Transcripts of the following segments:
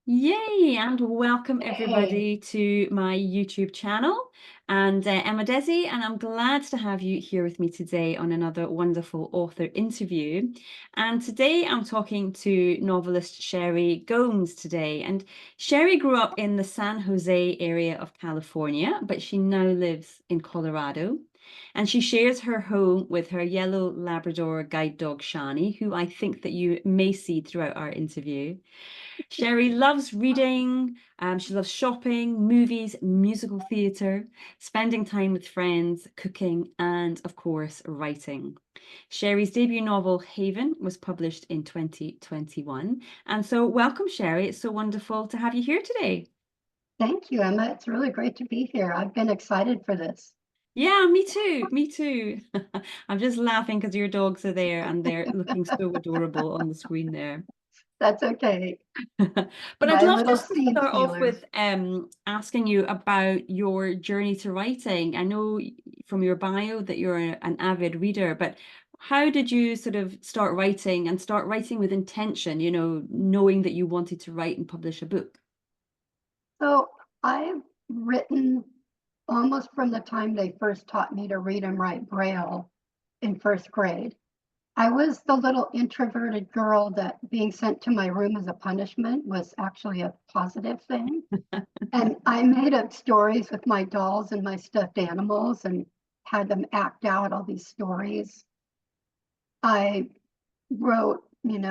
Yay, and welcome Hey, everybody to my YouTube channel. And I'm Dhesi, and I'm glad to have you here with me today on another wonderful author interview. And today I'm talking to novelist Sherry Gomes today. And Sherry grew up in the San Jose area of California, but she now lives in Colorado. And she shares her home with her yellow Labrador guide dog Shani, who I think that you may see throughout our interview. Sherry loves reading, she loves shopping, movies, musical theatre, spending time with friends, cooking, and of course, writing. Sherry's debut novel, Haven, was published in 2021. And so, welcome, Sherry. It's so wonderful to have you here today. thank you, Emma. It's really great to be here. I've been excited for this. Yeah, me too. Me too. I'm just laughing because your dogs are there and they're looking so adorable on the screen there. That's okay. But I'd My love little just to scene start off stealers. with asking you about your journey to writing. I know from your bio that you're an avid reader, but how did you sort of start writing and start writing with intention, knowing that you wanted to write and publish a book? So I've written almost from the time they first taught me to read and write Braille in first grade. I was the little introverted girl that being sent to my room as a punishment was actually a positive thing. And I made up stories with my dolls and my stuffed animals and had them act out all these stories. I wrote, when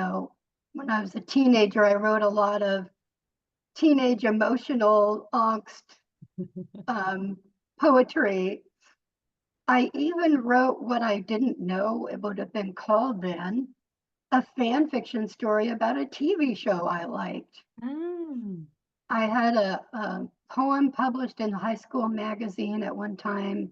I was a teenager, I wrote a lot of teenage emotional angst um, poetry. I even wrote what I didn't know it would have been called then, a fan fiction story about a TV show I liked. Ah. I had a poem published in the high school magazine at one time.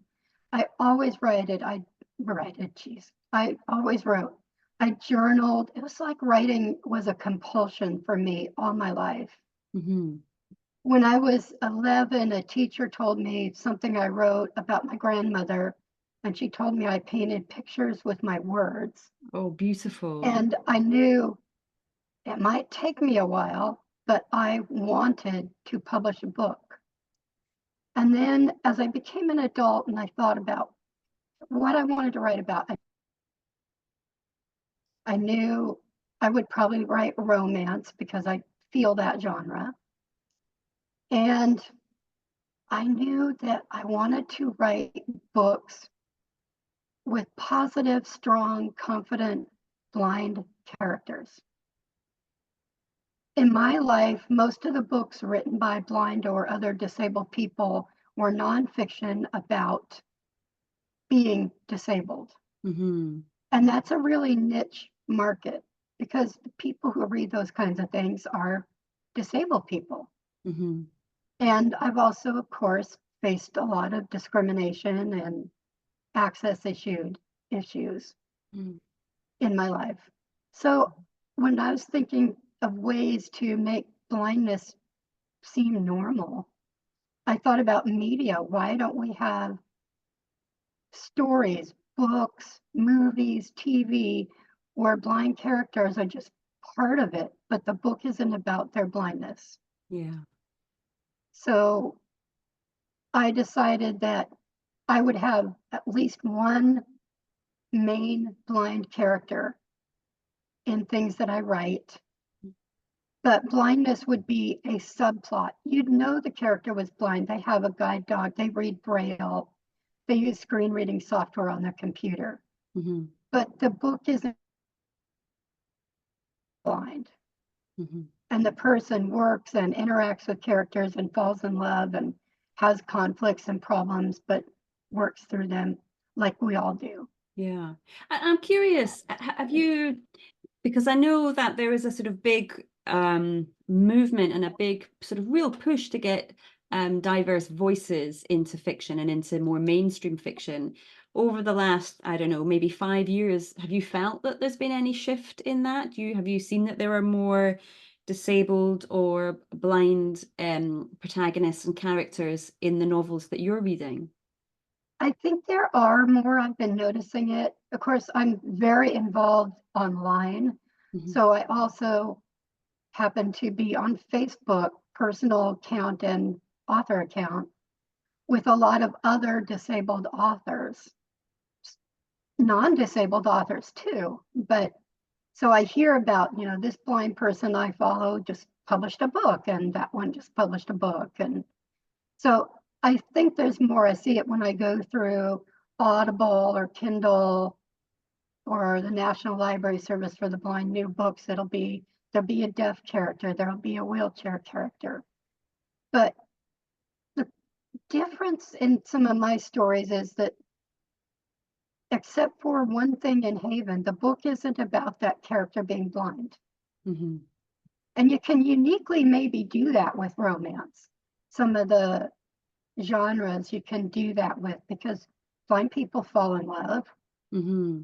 I always write it. I write it, geez. I always wrote. I journaled. It was like writing was a compulsion for me all my life. Mhm. When I was 11, a teacher told me something I wrote about my grandmother, and she told me I painted pictures with my words. Oh, beautiful. And I knew it might take me a while, but I wanted to publish a book. And then as I became an adult and I thought about what I wanted to write about, I knew I would probably write romance because I feel that genre. And I knew that I wanted to write books with positive, strong, confident, blind characters. In my life, most of the books written by blind or other disabled people were nonfiction about being disabled. Hmm. And that's a really niche market because the people who read those kinds of things are disabled people. Hmm. And I've also, of course, faced a lot of discrimination and access issues in my life. So when I was thinking of ways to make blindness seem normal, I thought about media. Why don't we have stories, books, movies, TV, where blind characters are just part of it, but the book isn't about their blindness? Yeah. So I decided that I would have at least one main blind character in things that I write, but blindness would be a subplot. You'd know the character was blind. They have a guide dog, they read Braille, they use screen reading software on their computer, Hmm. but the book isn't blind. Hmm. And the person works and interacts with characters and falls in love and has conflicts and problems, but works through them like we all do. Yeah. I'm curious, have you, because I know that there is a sort of big movement and a big sort of real push to get diverse voices into fiction and into more mainstream fiction over the last, I don't know, maybe 5 years. Have you felt that there's been any shift in that? Have you seen that there are more disabled or blind protagonists and characters in the novels that you're reading? I think there are more. I've been noticing it. Of course, I'm very involved online. Hmm. So I also happen to be on Facebook, personal account and author account, with a lot of other disabled authors, non-disabled authors too. But so I hear about, this blind person I follow just published a book, and that one just published a book. And so I think there's more. I see it when I go through Audible or Kindle or the National Library Service for the Blind new books. There'll be a deaf character, there'll be a wheelchair character. But the difference in some of my stories is that, except for one thing in Haven, the book isn't about that character being blind. Mm-hmm. And you can uniquely maybe do that with romance. Some of the genres you can do that with, because blind people fall in love. Mm-hmm.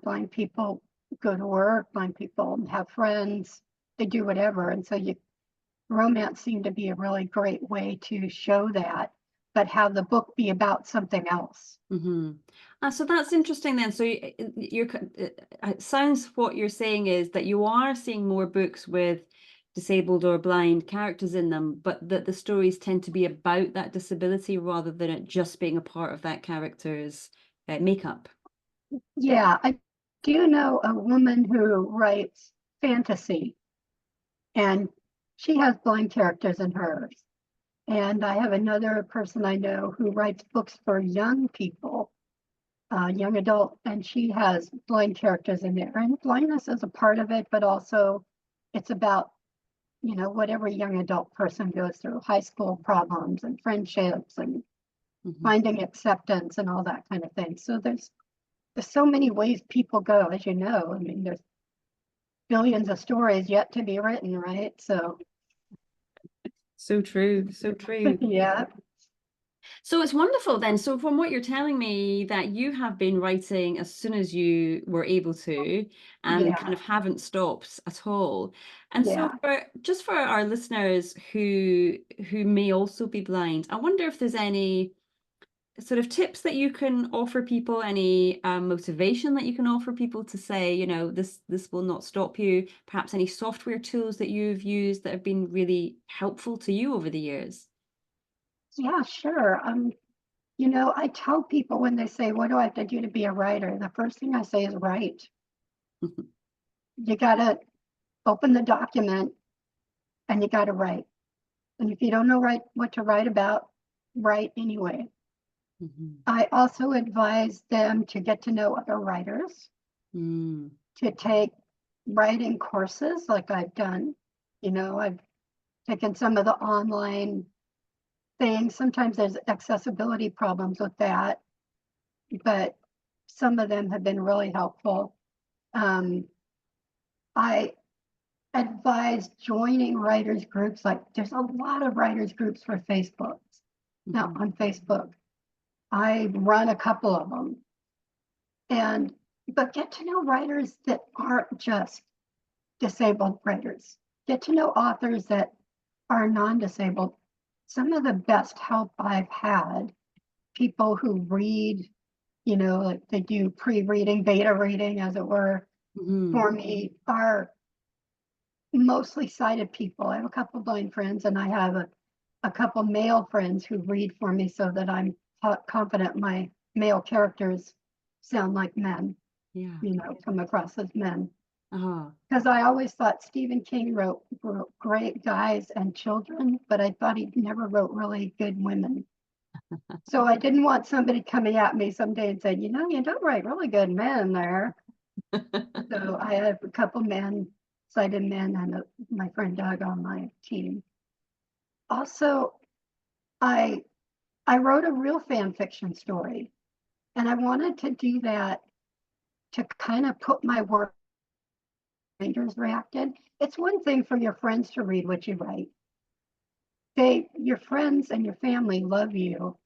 Blind people go to work, blind people have friends, they do whatever. And so romance seemed to be a really great way to show that, but have the book be about something else. Mm-hmm. So that's interesting then. So it sounds what you're saying is that you are seeing more books with disabled or blind characters in them, but that the stories tend to be about that disability rather than it just being a part of that character's makeup. Yeah, I do know a woman who writes fantasy, and she has blind characters in hers. And I have another person I know who writes books for young people, young adult, and she has blind characters in there. And blindness is a part of it, but also it's about, whatever young adult person goes through, high school problems and friendships and Mm-hmm. finding acceptance and all that kind of thing. So there's so many ways people go, as you know. I mean, there's billions of stories yet to be written, right? So So true, so true. yeah. So it's wonderful then. So from what you're telling me, that you have been writing as soon as you were able to, and kind Yeah, of haven't stopped at all. And so yeah. for our listeners who may also be blind, I wonder if there's any sort of tips that you can offer people, any motivation that you can offer people to say, this will not stop you. Perhaps any software tools that you've used that have been really helpful to you over the years. Yeah, sure. I tell people when they say, what do I have to do to be a writer? The first thing I say is write. You gotta open the document and you gotta write. And if you don't know what to write about, write anyway. Mm-hmm. I also advise them to get to know other writers, Mm. to take writing courses like I've done. I've taken some of the online things. Sometimes there's accessibility problems with that, but some of them have been really helpful. I advise joining writers groups. Like, there's a lot of writers groups for Facebook. Now Mm-hmm. on Facebook, I run a couple of them, but get to know writers that aren't just disabled writers. Get to know authors that are non-disabled. Some of the best help I've had, people who read, like they do pre-reading, beta reading, as it were, Mm-hmm. for me, are mostly sighted people. I have a couple blind friends, and I have a couple male friends who read for me so that I'm confident my male characters sound like men, Yeah. come across as men. Uh-huh. Because I always thought Stephen King wrote great guys and children, but I thought he never wrote really good women. So I didn't want somebody coming at me someday and saying, you don't write really good men there. So I have a couple sighted men, and my friend Doug on my team. Also, I I wrote a real fan fiction story, and I wanted to do that to kind of put my work. Readers reacted. It's one thing for your friends to read what you write. Your friends and your family love you,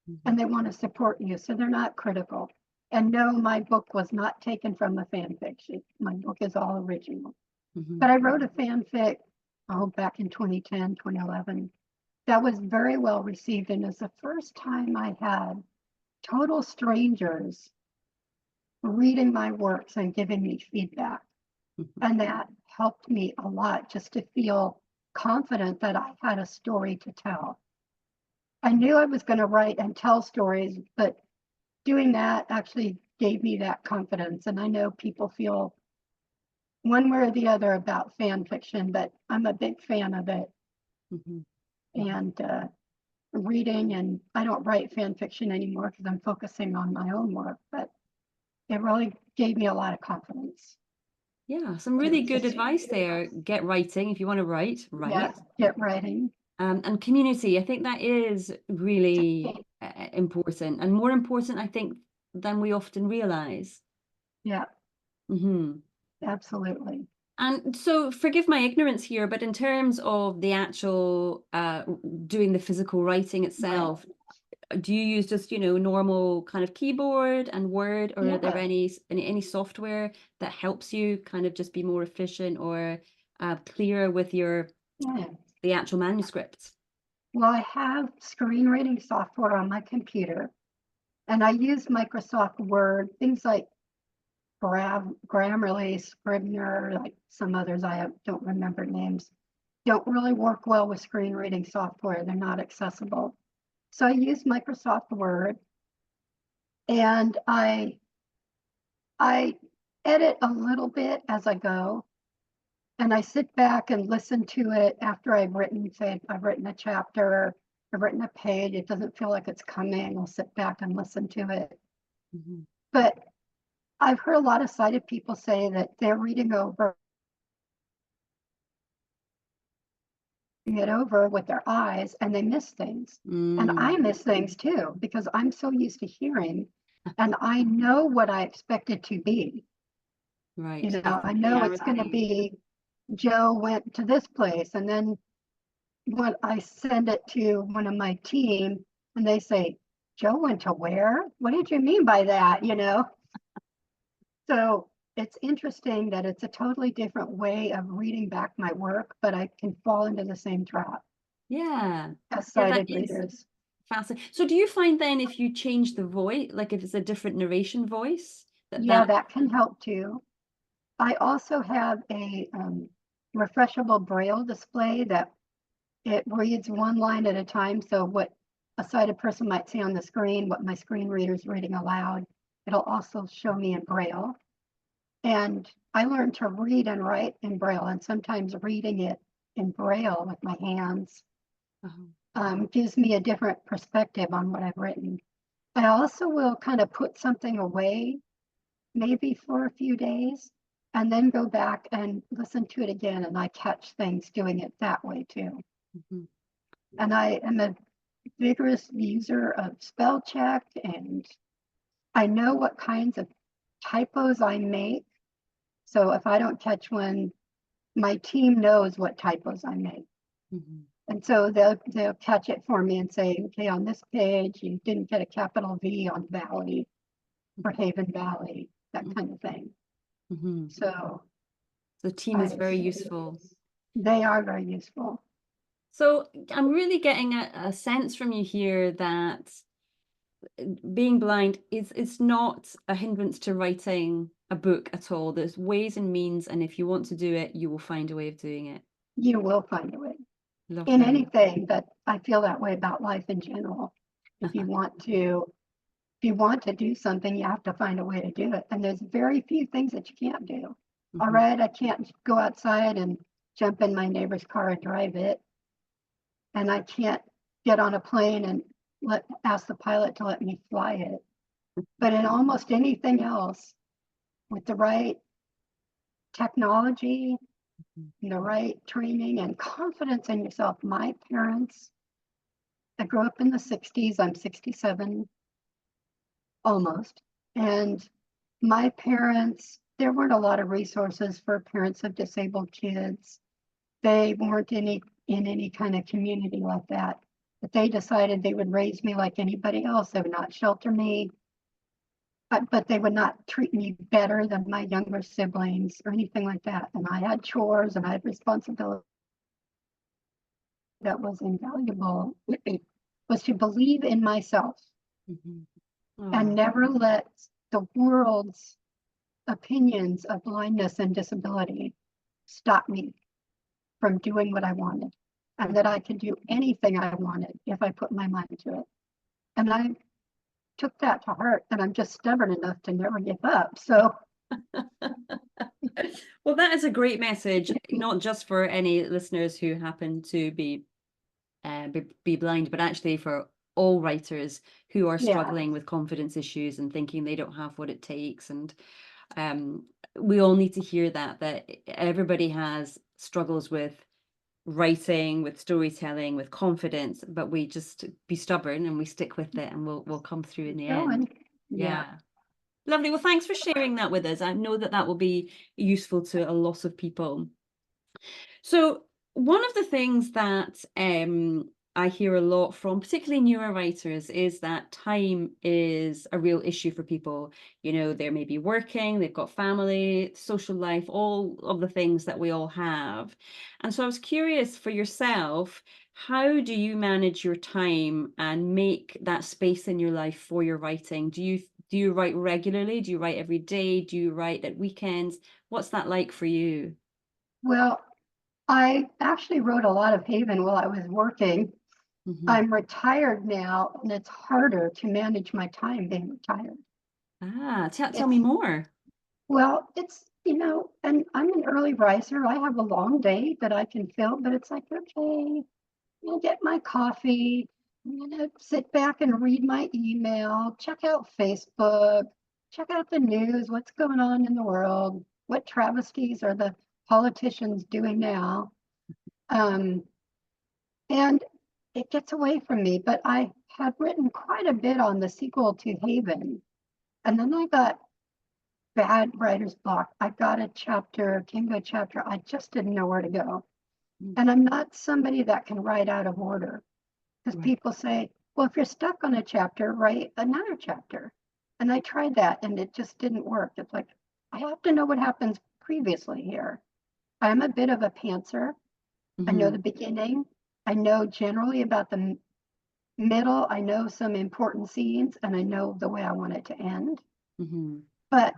Mm-hmm. and they want to support you, so they're not critical. And no, my book was not taken from a fan fiction. My book is all original. Mm-hmm. But I wrote a fanfic, back in 2010, 2011, that was very well received, and it's the first time I had total strangers reading my works and giving me feedback. And that helped me a lot just to feel confident that I had a story to tell. I knew I was going to write and tell stories, but doing that actually gave me that confidence. And I know people feel one way or the other about fan fiction, but I'm a big fan of it. Mhm. And reading, and I don't write fan fiction anymore because I'm focusing on my own work, but it really gave me a lot of confidence. Yeah, some It really was good just, advice there. Get writing if you want to write, write. yes, get writing. And community, I think that is really Okay. important, and more important, I think, than we often realize. Yeah, Hmm. absolutely. And so, forgive my ignorance here, but in terms of the actual doing the physical writing Right. itself, do you use just, normal kind of keyboard and Word, or are there Yeah. any software that helps you kind of just be more efficient or clearer with Yeah. the actual manuscript? Well, I have screen reading software on my computer, and I use Microsoft Word, things like Grammarly, Scrivener, like some others don't remember names, don't really work well with screen reading software. They're not accessible. So I use Microsoft Word, and I edit a little bit as I go, and I sit back and listen to it after I've written, say I've written a chapter, I've written a page, it doesn't feel like it's coming, I'll sit back and listen to it. Mhm. But I've heard a lot of sighted people say that they're reading it over with their eyes and they miss things. And I Mm, miss things too, because I'm so used to hearing and I know what I expect it to be. right. The I know it's going to familiarity. be Joe went to this place. And then when I send it to one of my team and they say, Joe went to where? What did you mean by that? So it's interesting that it's a totally different way of reading back my work, but I can fall into the same trap Yeah. as Yeah, that sighted is readers. fascinating. So do you find then if you change the voice, like if it's a different narration voice, Yeah, that that can help too. I also have a refreshable Braille display that it reads one line at a time. So what a sighted person might see on the screen, what my screen reader is reading aloud, it'll also show me in Braille. And I learned to read and write in Braille, and sometimes reading it in Braille with my hands oh, gives me a different perspective on what I've written. I also will kind of put something away, maybe for a few days, and then go back and listen to it again, and I catch things doing it that way too. mhm. And I am a vigorous user of spell check, and I know what kinds of typos I make. So if I don't catch one, my team knows what typos I make. Mhm. And so they'll catch it for me and say, okay, on this page, you didn't get a capital V on Valley or Haven Valley, that kind of thing. Mhm. So The team is I, very useful. they are very useful. So I'm really getting a sense from you here that being blind is it's not a hindrance to writing a book at all. There's ways and means, and if you want to do it, you will find a way of doing it. You will find a way in Lovely. anything, but I feel that way about life in general. If you want to, if you want to do something, you have to find a way to do it. And there's very few things that you can't do. All Mhm. right, I can't go outside and jump in my neighbor's car and drive it. And I can't get on a plane and ask the pilot to let me fly it. But in almost anything else, with the right technology, and the right training and confidence in yourself. My parents, I grew up in the 60s. I'm 67 almost. And my parents, there weren't a lot of resources for parents of disabled kids. They weren't in any kind of community like that. But they decided they would raise me like anybody else. They would not shelter me, but they would not treat me better than my younger siblings or anything like that. And I had chores and I had responsibilities. That was invaluable was to believe in myself Mhm. and Oh, never let the world's opinions of blindness and disability stop me from doing what I wanted, and that I could do anything I wanted if I put my mind to it. And I took that to heart, and I'm just stubborn enough to never give up. So Well, that is a great message, not just for any listeners who happen to be blind, but actually for all writers who are yeah, struggling with confidence issues and thinking they don't have what it takes. And we all need to hear that everybody has struggles with writing, with storytelling, with confidence, but we just be stubborn and we stick with it, and we'll come through in the end. going. Yeah. Yeah. Lovely. Well, thanks for sharing that with us. I know that will be useful to a lot of people. So one of the things that I hear a lot from particularly newer writers is that time is a real issue for people. You know, they're maybe working, they've got family, social life, all of the things that we all have. And so I was curious for yourself, how do you manage your time and make that space in your life for your writing? Do you write regularly? Do you write every day? Do you write at weekends? What's that like for you? Well, I actually wrote a lot of Haven while I was working. Mhm. I'm retired now, and it's harder to manage my time being retired. Ah, tell me It's, more. well, and I'm an early riser. I have a long day that I can fill, but it's like, okay, I'm gonna get my coffee. I'm gonna sit back and read my email, check out Facebook, check out the news, what's going on in the world, what travesties are the politicians doing now. Um, and it gets away from me, but I had written quite a bit on the sequel to Haven. And then I got bad writer's block. I got a chapter, came to a chapter, I just didn't know where to go. Mm. And I'm not somebody that can write out of order, because Right. people say, well, if you're stuck on a chapter, write another chapter. And I tried that and it just didn't work. It's like, I have to know what happens previously here. I'm a bit of a pantser. I know the Hmm. beginning. I know generally about the middle. I know some important scenes, and I know the way I want it to end. Hmm. But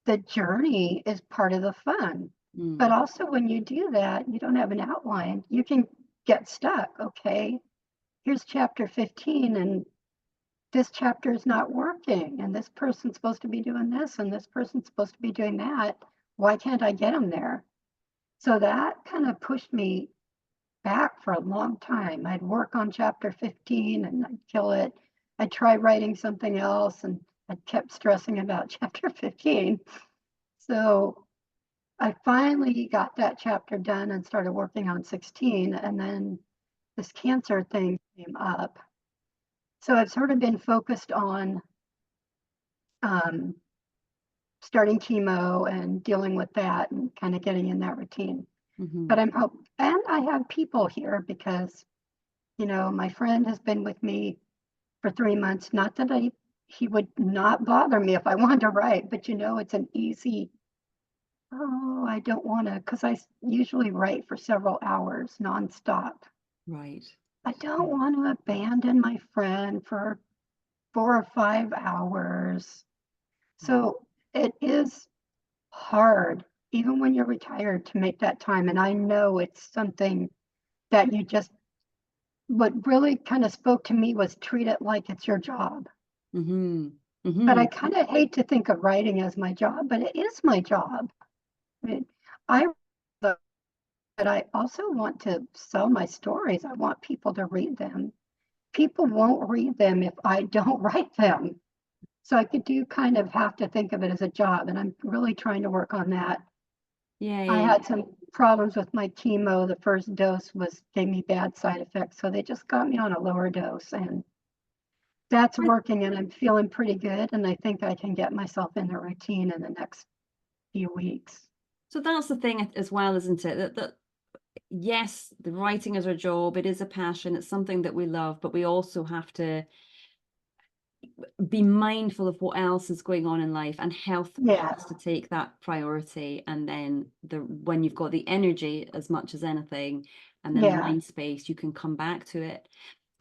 the journey is part of the fun. But Mm. also, when you do that, you don't have an outline. You can get stuck. Okay, here's chapter 15, and this chapter is not working, and this person's supposed to be doing this, and this person's supposed to be doing that. Why can't I get them there? So that kind of pushed me back for a long time. I'd work on chapter 15 and I'd kill it. I'd try writing something else, and I kept stressing about chapter 15. So I finally got that chapter done and started working on 16. And then this cancer thing came up. So I've sort of been focused on um, starting chemo and dealing with that and kind of getting in that routine. But Hmm. and I have people here because, my friend has been with me for 3 months. Not that he would not bother me if I wanted to write, but it's an easy, oh, I don't want to, because usually write for several hours nonstop. Right. I don't Yeah. want to abandon my friend for 4 or 5 hours. Yeah. So it is hard, even when you're retired, to make that time. And I know it's something that what really kind of spoke to me was treat it like it's your job. Hmm. But I Hmm. kind of hate to think of writing as my job, but it is my job. I mean, I, but I also want to sell my stories. I want people to read them. People won't read them if I don't write them. So I do kind of have to think of it as a job, and I'm really trying to work on that. I Yay. had some problems with my chemo. The first dose gave me bad side effects, so they just got me on a lower dose, and that's I- working, and I'm feeling pretty good. And I think I can get myself in the routine in the next few weeks. So that's the thing as well, isn't it? That yes, the writing is our job. It is a passion. It's something that we love, but we also have to be mindful of what else is going on in life, and health Yeah, has to take that priority. And then when you've got the energy as much as anything, and then the yeah. mind space, you can come back to it.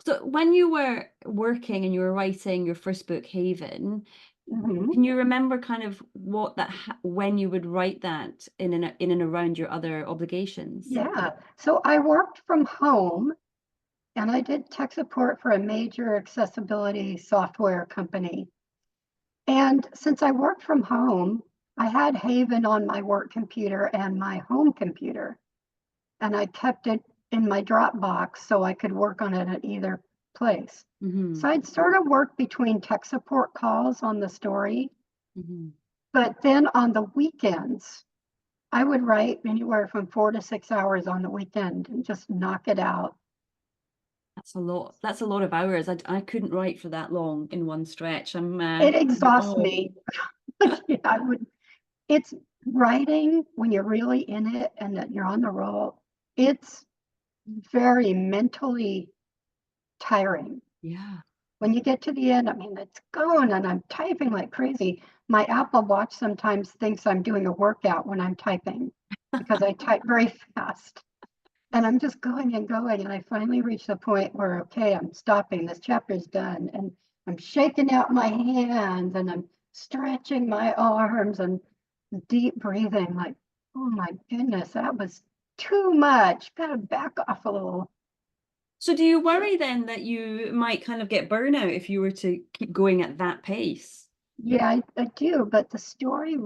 So when you were working and you were writing your first book, Haven, Mhm. Can you remember kind of what when you would write that in and around your other obligations? Yeah. So I worked from home and I did tech support for a major accessibility software company. And since I worked from home, I had Haven on my work computer and my home computer, and I kept it in my Dropbox so I could work on it at either place. Hmm. So I'd sort of work between tech support calls on the story, Hmm. but then on the weekends, I would write anywhere from 4 to 6 hours on the weekend and just knock it out. That's a lot. That's a lot of hours. I couldn't write for that long in one stretch. It exhausts Oh, me. Yeah, I would. It's writing when you're really in it and that you're on the roll. It's very mentally tiring. yeah. When you get to the end, I mean, it's going and I'm typing like crazy. My Apple Watch sometimes thinks I'm doing a workout when I'm typing because I type very fast. And I'm just going and going. And I finally reach the point where, okay, I'm stopping. This chapter's done. And I'm shaking out my hands and I'm stretching my arms and deep breathing, like, oh my goodness, that was too much. Gotta back off a little. So do you So, worry then that you might kind of get burnout if you were to keep going at that pace? yeah, I do. But the story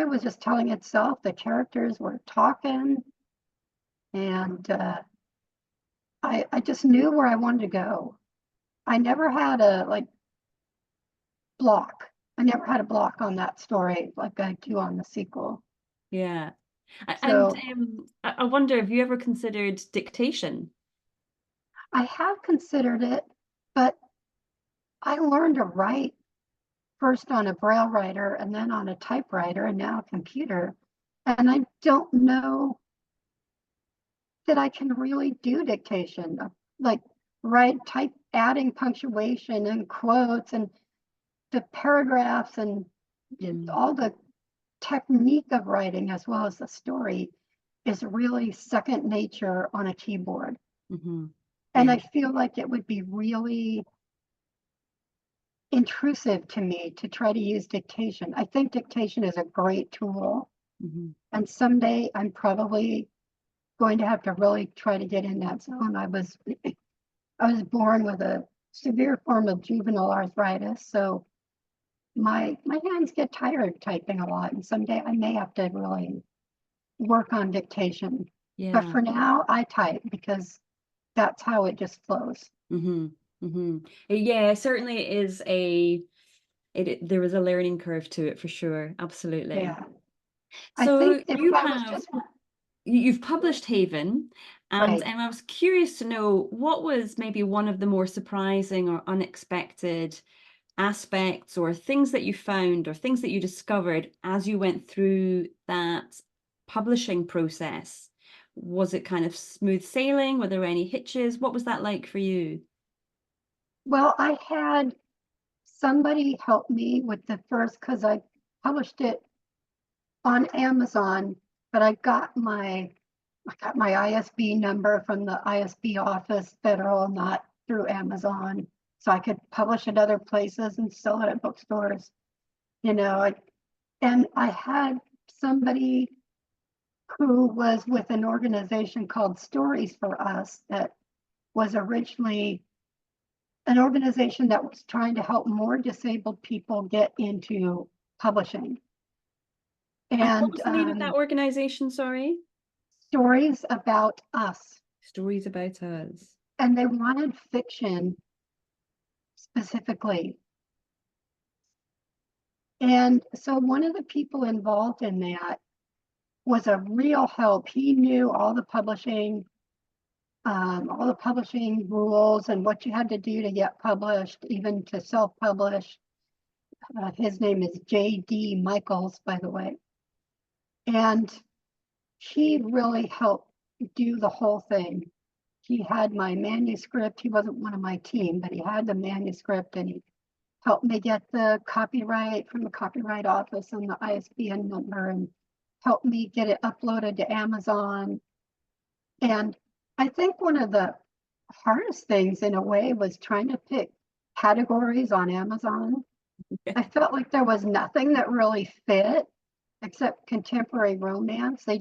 was just telling itself. The characters were talking, and I just knew where I wanted to go. I never had a like block. I never had a block on that story like I do on the sequel. Yeah. And So I wonder, have you ever considered dictation? I have considered it, but I learned to write first on a Braille writer and then on a typewriter and now a computer. And I don't know that I can really do dictation, like write, type, adding punctuation and quotes and the paragraphs and Mm, all the technique of writing as well as the story is really second nature on a keyboard. hmm. And Yeah. I feel like it would be really intrusive to me to try to use dictation. I think dictation is a great tool. Hmm. And someday I'm probably going to have to really try to get in that zone. I was born with a severe form of juvenile arthritis, so my hands get tired typing a lot, and someday I may have to really work on dictation. But Yeah. for now, I type because that's how it just flows. Hmm. Hmm. Yeah, certainly it is there is a learning curve to it for sure. Absolutely. Yeah, I So think if you I was have just you've published Haven, and right. I was curious to know what was maybe one of the more surprising or unexpected aspects or things that you found or things that you discovered as you went through that publishing process. Was it kind of smooth sailing? Were there any hitches? What was that like for you? Well, I had somebody help me with the first because I published it on Amazon, but I got my ISB number from the ISB office, federal, not through Amazon. So I could publish at other places and sell it at bookstores, you know. And I had somebody who was with an organization called Stories for Us that was originally an organization that was trying to help more disabled people get into publishing. And what And was the name of that organization? Sorry. stories about us. Stories About Us. And they wanted fiction specifically. And so one of the people involved in that was a real help. He knew all the publishing rules and what you had to do to get published, even to self-publish. His name is J.D. Michaels, by the way. And he really helped do the whole thing. He had my manuscript. He wasn't one of my team, but he had the manuscript and he helped me get the copyright from the copyright office and the ISBN number and helped me get it uploaded to Amazon. And I think one of the hardest things in a way was trying to pick categories on Amazon. I felt like there was nothing that really fit except contemporary romance. They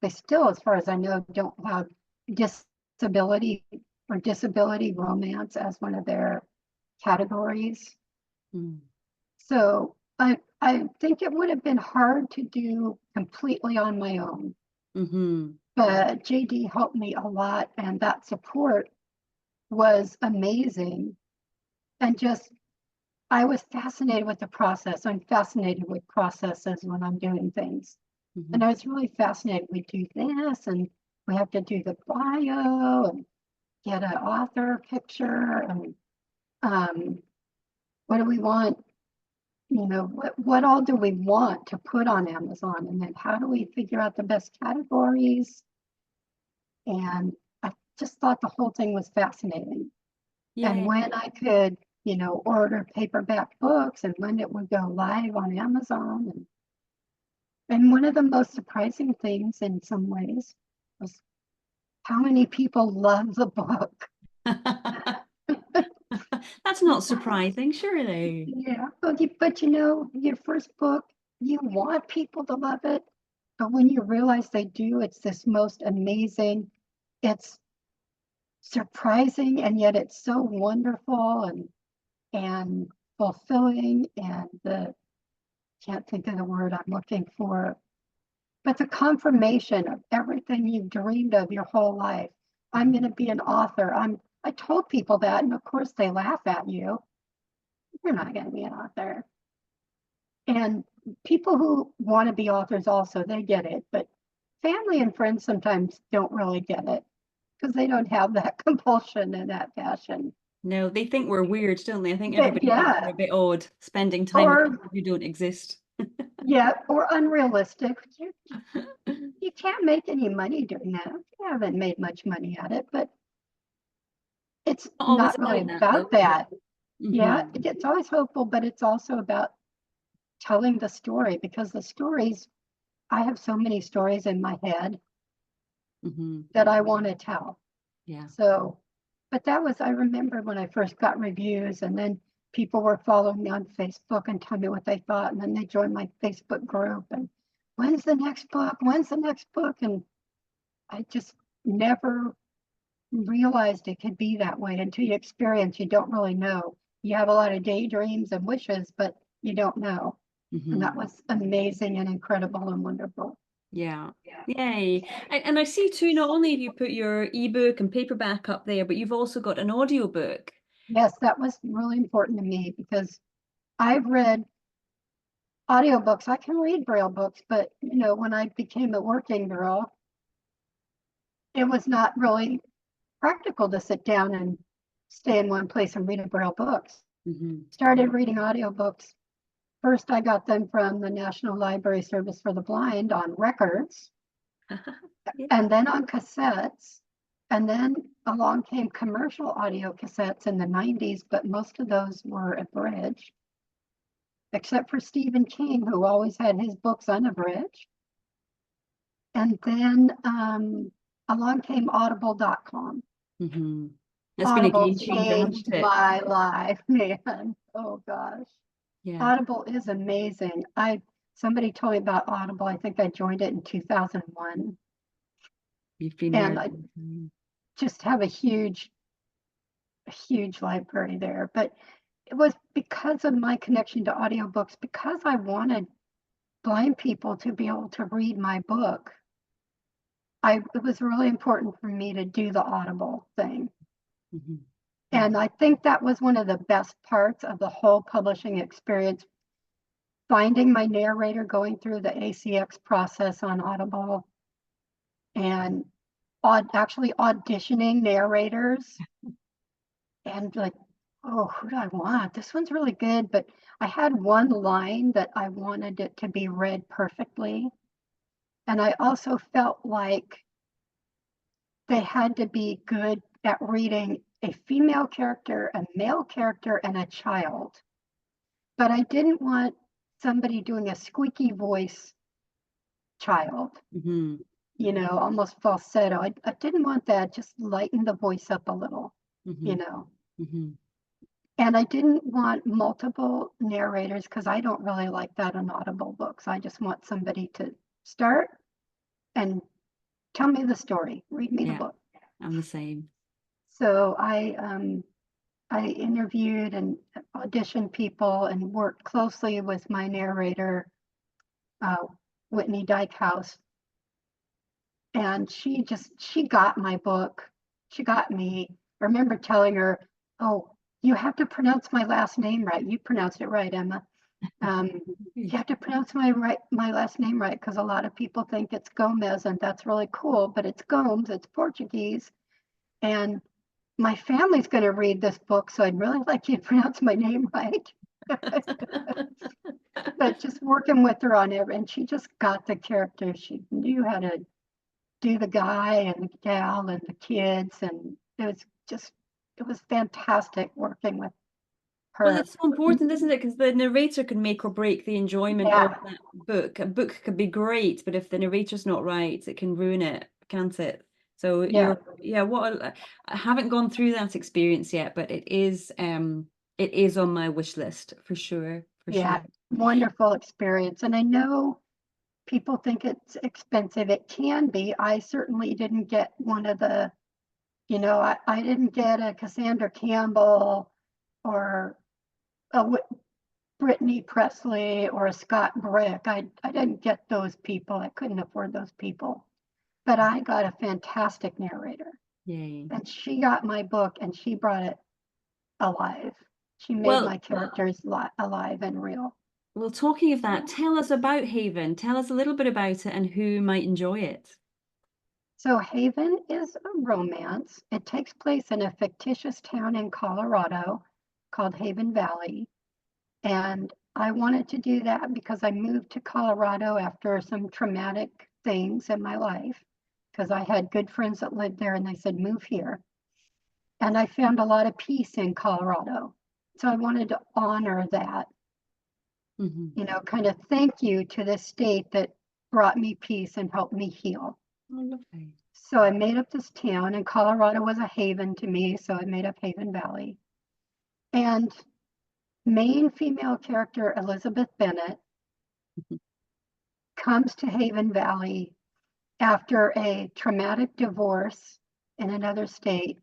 still, as far as I know, don't have disability or disability romance as one of their categories. Mm. So I think it would have been hard to do completely on my own. Mm-hmm. But JD helped me a lot, and that support was amazing. And just, I was fascinated with the process. I'm fascinated with processes when I'm doing things. Mm-hmm. And I was really fascinated. We do this, and we have to do the bio and get an author picture, and what do we want? What all do we want to put on Amazon? And then how do we figure out the best categories? And I just thought the whole thing was fascinating. And Yeah. when I could, order paperback books and when it would go live on Amazon. And one of the most surprising things in some ways was how many people love the book. That's not surprising, surely. Yeah, but your first book, you want people to love it, but when you realize they do, it's this most amazing, it's surprising, and yet it's so wonderful and fulfilling, and the can't think of the word I'm looking for, but the confirmation of everything you've dreamed of your whole life. I'm going to be an author. I told people that, and of course they laugh at you. You're not going to be an author. And people who want to be authors also, they get it, but family and friends sometimes don't really get it because they don't have that compulsion and that passion. No, they think we're weird, don't they? I think But everybody thinks we're yeah, a bit odd, spending time with or people who don't exist. yeah, or unrealistic. You can't make any money doing that. You haven't made much money at it, but it's Not always not really about that, though, about is it? that. Yeah, Mm-hmm. it's always hopeful, but it's also about telling the story because the stories, I have so many stories in my head Mm-hmm. that I want to tell. Yeah. So, but I remember when I first got reviews, and then people were following me on Facebook and telling me what they thought. And then they joined my Facebook group. And when's the next book? When's the next book? And I just never realized it could be that way until you experience. You don't really know. You have a lot of daydreams and wishes, but you don't know. And Mm-hmm. that was amazing and incredible and wonderful. Yeah. Yay. And I see too, not only have you put your ebook and paperback up there, but you've also got an audiobook. Yes, that was really important to me because I've read audiobooks. I can read Braille books, but when I became a working girl, it was not really practical to sit down and stay in one place and read a Braille books. Mm-hmm. Started reading audiobooks. First, I got them from the National Library Service for the Blind on records, Yeah. and then on cassettes. And then along came commercial audio cassettes in the 90s, but most of those were abridged, except for Stephen King, who always had his books unabridged. And then along came audible.com. Mm-hmm. That's been a Audible game changer, hasn't changed it? my life, man. Oh gosh. Yeah. Audible is amazing. Somebody told me about Audible. I think I joined it in 2001. You've been there And a I long time. just have a huge library there. But it was because of my connection to audiobooks, because I wanted blind people to be able to read my book. It was really important for me to do the Audible thing. Mm-hmm. Yeah. And I think that was one of the best parts of the whole publishing experience, finding my narrator, going through the ACX process on Audible, and actually auditioning narrators and like, oh, who do I want? This one's really good, but I had one line that I wanted it to be read perfectly. And I also felt like they had to be good at reading a female character, a male character, and a child. But I didn't want somebody doing a squeaky voice child, Mm-hmm. almost falsetto. I didn't want that. Just lighten the voice up a little, Mm-hmm. you know. Mm-hmm. And I didn't want multiple narrators because I don't really like that in Audible books. I just want somebody to start and tell me the story, read me the Yeah, book. I'm the same. So I interviewed and auditioned people and worked closely with my narrator, uh, Whitney Dykehouse, and she got my book. She got me. I remember telling her, "Oh, you have to pronounce my last name right. You pronounced it right, Emma. You Good. have to pronounce my last name right because a lot of people think it's Gomez, and that's really cool, but it's Gomes. It's Portuguese, and my family's going to read this book, so I'd really like you to pronounce my name right." But just working with her on it, and she just got the character. She knew how to do the guy and the gal and the kids, and it was fantastic working with Well, her. it's so important, isn't it? Because the narrator can make or break the enjoyment of Yeah, that book. A book could be great, but if the narrator's not right, it can ruin it, can't it? So yeah, yeah, I haven't gone through that experience yet, but it is on my wish list for sure, for sure. yeah. Wonderful experience. And I know people think it's expensive. It can be. I certainly didn't get one of the, I didn't get a Cassandra Campbell or a Brittany Presley or a Scott Brick. I didn't get those people. I couldn't afford those people. But I got a fantastic narrator. Yay. And she got my book and she brought it alive. She made Well, my characters alive and real. well, talking of that, tell us about Haven. Tell us a little bit about it and who might enjoy it. So Haven is a romance. It takes place in a fictitious town in Colorado called Haven Valley. And I wanted to do that because I moved to Colorado after some traumatic things in my life because I had good friends that lived there and they said, move here. And I found a lot of peace in Colorado. So I wanted to honor that, Hmm. kind of thank you to this state that brought me peace and helped me heal. Oh, lovely. So I made up this town, and Colorado was a haven to me. So I made up Haven Valley. And main female character Elizabeth Bennett comes to Haven Valley after a traumatic divorce in another state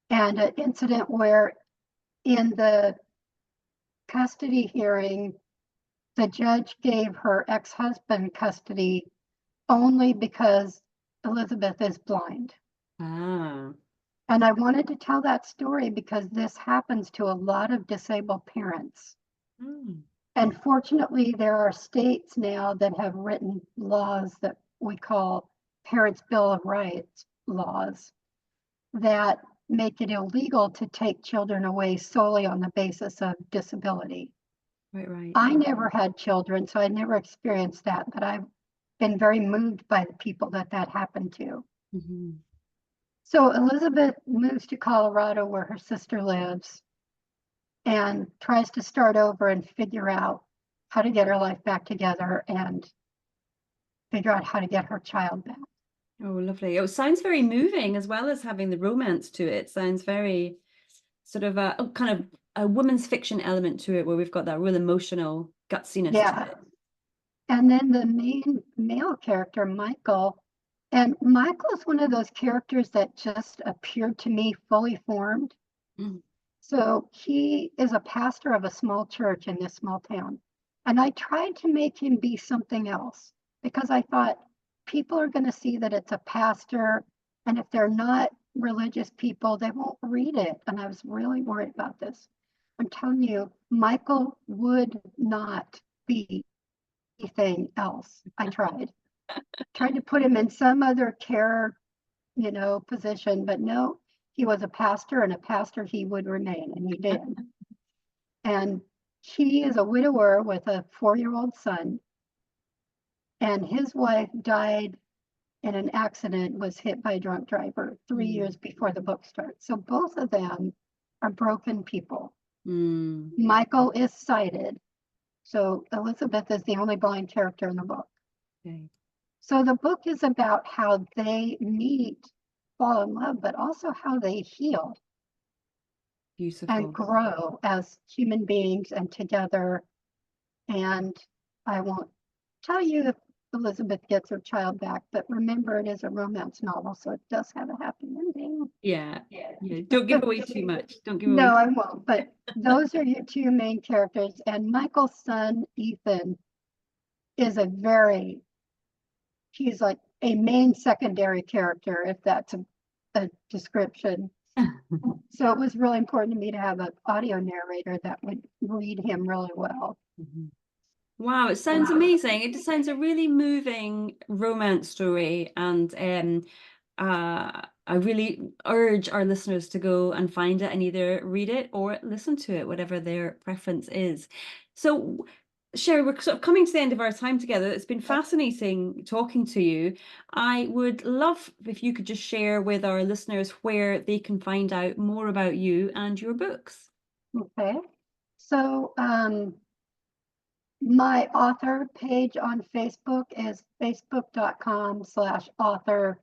and an incident where in the custody hearing, the judge gave her ex-husband custody only because Elizabeth is blind. Ah. And I wanted to tell that story because this happens to a lot of disabled parents. Mm. And fortunately, there are states now that have written laws that we call Parents' Bill of Rights laws that make it illegal to take children away solely on the basis of disability. Right, right. I never had children, so I never experienced that, but I've been very moved by the people that happened to. Hmm. So Elizabeth moves to Colorado where her sister lives and tries to start over and figure out how to get her life back together and figure out how to get her child back. Oh, lovely. It sounds very moving as well as having the romance to it. Sounds very sort of kind of a woman's fiction element to it where we've got that real emotional gutsiness to Yeah. it. And then the main male character, Michael, and Michael is one of those characters that just appeared to me fully formed. Mm. So he is a pastor of a small church in this small town. And I tried to make him be something else because I thought people are going to see that it's a pastor. And if they're not religious people, they won't read it. And I was really worried about this. I'm telling you, Michael would not be anything else. I tried to put him in some other care, position, but no, he was a pastor and a pastor he would remain, and he did. And he is a widower with a 4-year-old son, and his wife died in an accident, was hit by a drunk driver 3 years Mm. before the book starts. So both of them are broken people. Mm. Michael is sighted. So Elizabeth is the only blind character in the book. Okay. So the book is about how they meet, fall in love, but also how they heal. and Beautiful. grow as human beings and together. And I won't tell you if Elizabeth gets her child back, but remember it is a romance novel, so it does have a happy ending. Yeah. Yeah. Don't give away too much. Don't give away No, too I won't, but those are your two main characters. And Michael's son, Ethan, is he's like a main secondary character, if that's a description. much. So it was really important to me to have an audio narrator that would read him really well. Mhm. Wow, it sounds amazing. It just sounds a really moving romance story. And I really urge our listeners to go and find it and either read it or listen to it, whatever their preference is. So, Sherry, we're sort of coming to the end of our time together. It's been fascinating talking to you. I would love if you could just share with our listeners where they can find out more about you and your books. Okay. So my author page on Facebook is facebook.com/author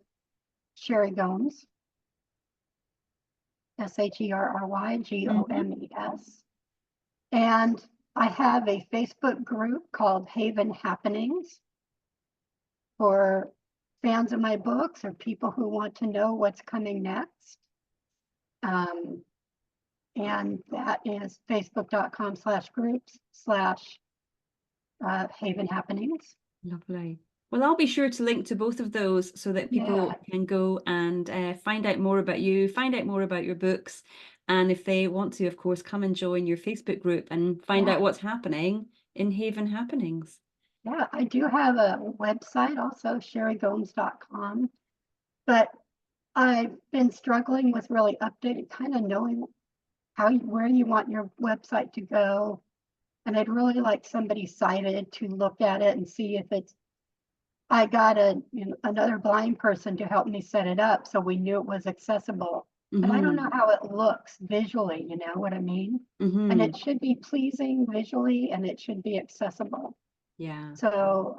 Sherry Gomes, SherryGomes. And I have a Facebook group called Haven Happenings for fans of my books or people who want to know what's coming next. And that is facebook.com/groups/Haven Happenings. Lovely. Well, I'll be sure to link to both of those so that people Yeah, can go and find out more about you, find out more about your books. And if they want to, of course, come and join your Facebook group and find yeah, out what's happening in Haven Happenings. yeah. I do have a website also, sherrygomes.com, but I've been struggling with really updating, kind of knowing where you want your website to go. And I'd really like somebody sighted to look at it and see if I got another blind person to help me set it up so we knew it was accessible. But I don't know how it looks visually, you know what I mean? And Mm-hmm. it should be pleasing visually and it should be accessible. Yeah. So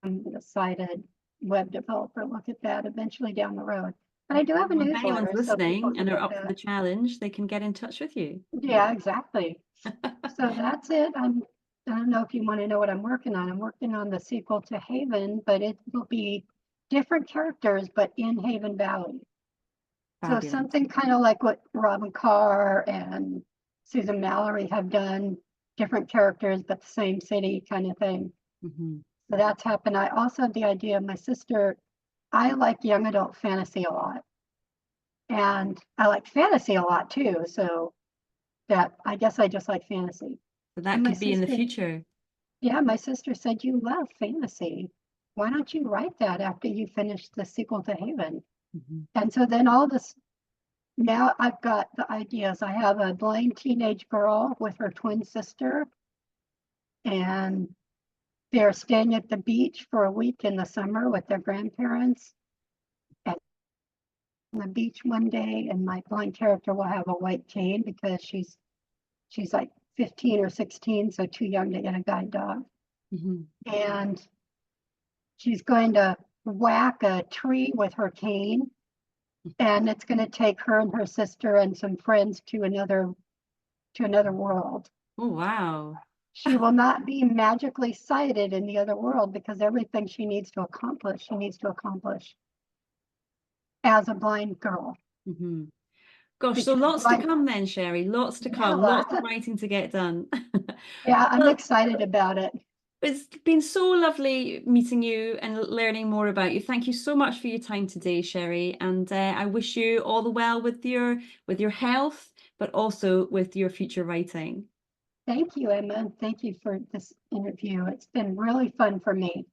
I'm a sighted web developer. Look at that eventually down the road. But I do have a Well, if anyone's newsletter so people listening can and are get up for the that. challenge, they can get in touch with you. Yeah, exactly. So that's it. I don't know if you want to know what I'm working on. I'm working on the sequel to Haven, but it will be different characters, but in Haven Valley. So Fabulous. something kind of like what Robin Carr and Susan Mallory have done, different characters, but the same city kind of thing. Mm-hmm. So that's happened. I also had the idea of my sister, I like young adult fantasy a lot. And I like fantasy a lot too. So that I guess I just like fantasy. So And that my could be in the sister, future. yeah, my sister said, you love fantasy. Why don't you write that after you finish the sequel to Haven? Mm-hmm. And so then all this, now I've got the ideas. I have a blind teenage girl with her twin sister, and they're staying at the beach for a week in the summer with their grandparents. And on the beach one day, and my blind character will have a white cane because she's like 15 or 16, so too young to get a guide dog. Mm-hmm. And she's going to whack a tree with her cane, and it's going to take her and her sister and some friends to another world. Oh, wow. She will not be magically sighted in the other world because everything she needs to accomplish, she needs to accomplish as a blind girl. Mm-hmm. Gosh, so Because lots to blind, come then, Sherry. Lots to yeah, come. Lots of writing to get done. yeah, I'm Well, excited about it. it's been so lovely meeting you and learning more about you. Thank you so much for your time today, Sherry. And I wish you all the well with your health, but also with your future writing. Thank you, Emma. Thank you for this interview. It's been really fun for me.